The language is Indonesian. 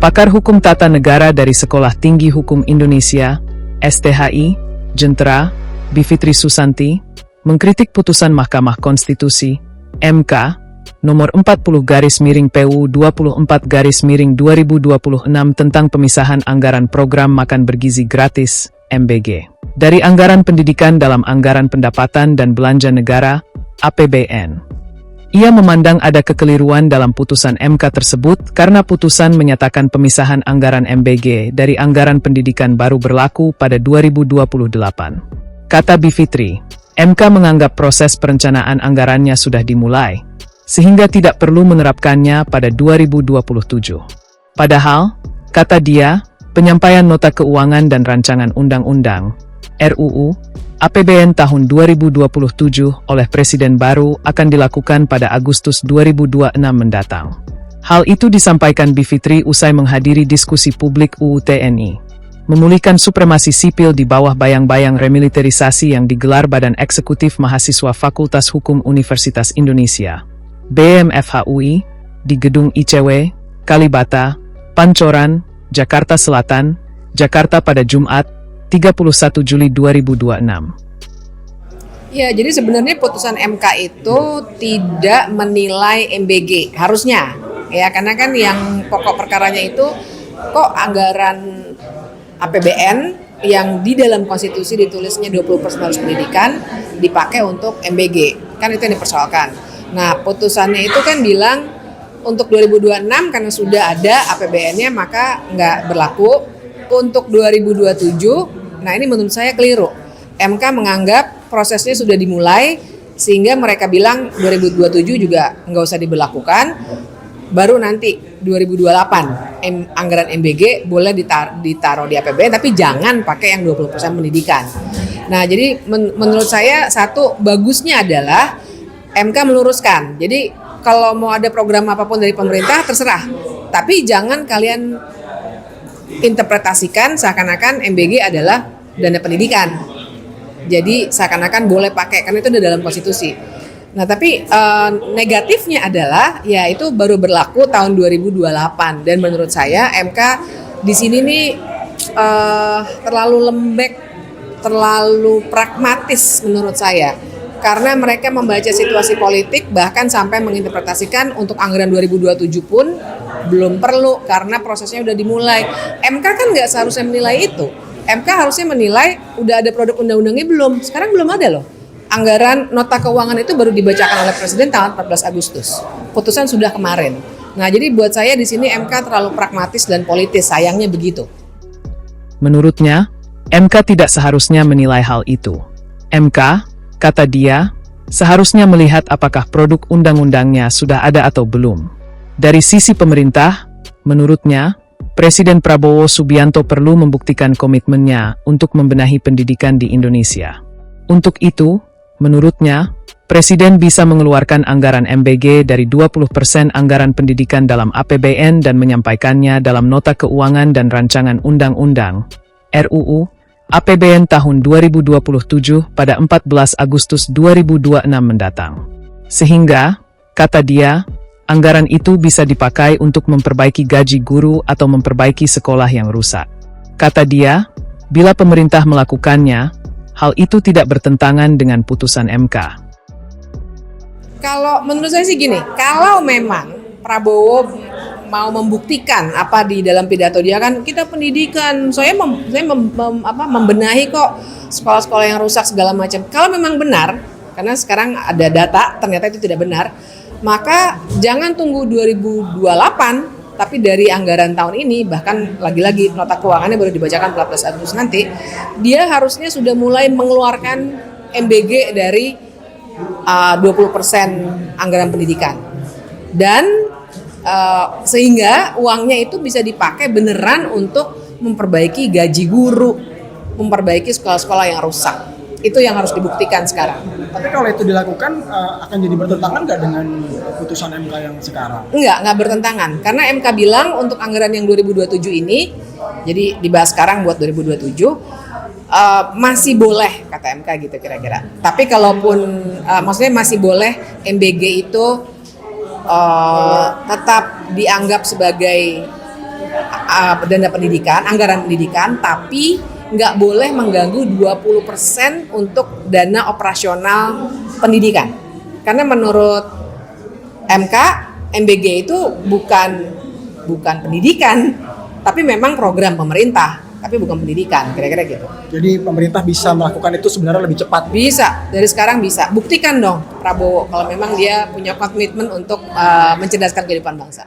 Pakar Hukum Tata Negara dari Sekolah Tinggi Hukum Indonesia, STHI, Jentera, Bivitri Susanti, mengkritik putusan Mahkamah Konstitusi, MK, nomor 40/PU 24/2026 tentang pemisahan anggaran program makan bergizi gratis, MBG, dari anggaran pendidikan dalam anggaran pendapatan dan belanja negara, APBN. Ia memandang ada kekeliruan dalam putusan MK tersebut karena putusan menyatakan pemisahan anggaran MBG dari anggaran pendidikan baru berlaku pada 2028. Kata Bivitri, MK menganggap proses perencanaan anggarannya sudah dimulai, sehingga tidak perlu menerapkannya pada 2027. Padahal, kata dia, penyampaian nota keuangan dan rancangan undang-undang, RUU, APBN tahun 2027 oleh Presiden baru akan dilakukan pada Agustus 2026 mendatang. Hal itu disampaikan Bivitri usai menghadiri diskusi publik UU TNI, memulihkan supremasi sipil di bawah bayang-bayang remiliterisasi yang digelar Badan Eksekutif Mahasiswa Fakultas Hukum Universitas Indonesia, BMFHUI, di Gedung ICW, Kalibata, Pancoran, Jakarta Selatan, Jakarta pada Jumat, 31 Juli 2026. Ya, jadi sebenarnya putusan MK itu tidak menilai MBG, harusnya. Ya, karena kan yang pokok perkaranya itu kok anggaran APBN yang di dalam konstitusi ditulisnya 20% harus pendidikan dipakai untuk MBG. Kan itu yang dipersoalkan. Nah, putusannya itu kan bilang untuk 2026 karena sudah ada APBN-nya maka nggak berlaku. Untuk 2027, nah ini menurut saya keliru. MK menganggap prosesnya sudah dimulai sehingga mereka bilang 2027 juga nggak usah diberlakukan. Baru nanti 2028 anggaran MBG boleh ditaruh di APBN tapi jangan pakai yang 20% pendidikan. Nah jadi menurut saya satu bagusnya adalah MK meluruskan. Jadi kalau mau ada program apapun dari pemerintah terserah. Tapi jangan kalian interpretasikan seakan-akan MBG adalah dana pendidikan. Jadi seakan-akan boleh pakai karena itu udah dalam konstitusi. Nah tapi negatifnya adalah ya itu baru berlaku tahun 2028 dan menurut saya MK di sini nih terlalu lembek, terlalu pragmatis menurut saya. Karena mereka membaca situasi politik bahkan sampai menginterpretasikan untuk anggaran 2027 pun belum perlu karena prosesnya udah dimulai. MK kan nggak seharusnya menilai itu. MK harusnya menilai udah ada produk undang-undangnya belum. Sekarang belum ada loh. Anggaran nota keuangan itu baru dibacakan oleh Presiden tanggal 14 Agustus. Putusan sudah kemarin. Nah jadi buat saya di sini MK terlalu pragmatis dan politis. Sayangnya begitu. Menurutnya, MK tidak seharusnya menilai hal itu. MK, kata dia, seharusnya melihat apakah produk undang-undangnya sudah ada atau belum. Dari sisi pemerintah, menurutnya, Presiden Prabowo Subianto perlu membuktikan komitmennya untuk membenahi pendidikan di Indonesia. Untuk itu, menurutnya, Presiden bisa mengeluarkan anggaran MBG dari 20% anggaran pendidikan dalam APBN dan menyampaikannya dalam nota keuangan dan rancangan undang-undang, RUU, APBN tahun 2027 pada 14 Agustus 2026 mendatang. Sehingga, kata dia, anggaran itu bisa dipakai untuk memperbaiki gaji guru atau memperbaiki sekolah yang rusak. Kata dia, bila pemerintah melakukannya, hal itu tidak bertentangan dengan putusan MK. Kalau menurut saya sih gini, kalau memang Prabowo mau membuktikan apa di dalam pidato dia kan kita pendidikan, saya membenahi kok sekolah-sekolah yang rusak segala macam. Kalau memang benar, karena sekarang ada data ternyata itu tidak benar, maka jangan tunggu 2028, tapi dari anggaran tahun ini, bahkan lagi-lagi nota keuangannya baru dibacakan 14 Agustus nanti, dia harusnya sudah mulai mengeluarkan MBG dari 20% anggaran pendidikan. Dan sehingga uangnya itu bisa dipakai beneran untuk memperbaiki gaji guru, memperbaiki sekolah-sekolah yang rusak. Itu yang harus dibuktikan sekarang. Tapi kalau itu dilakukan akan jadi bertentangan nggak dengan putusan MK yang sekarang? Nggak bertentangan. Karena MK bilang untuk anggaran yang 2027 ini, jadi dibahas sekarang buat 2027, masih boleh, kata MK gitu kira-kira. Tapi kalaupun, maksudnya masih boleh MBG itu tetap dianggap sebagai dana pendidikan, anggaran pendidikan, tapi nggak boleh mengganggu 20% untuk dana operasional pendidikan. Karena menurut MK, MBG itu bukan pendidikan, tapi memang program pemerintah, tapi bukan pendidikan, kira-kira gitu. Jadi pemerintah bisa melakukan itu sebenarnya lebih cepat. Bisa, dari sekarang bisa. Buktikan dong Prabowo kalau memang dia punya komitmen untuk mencerdaskan kehidupan bangsa.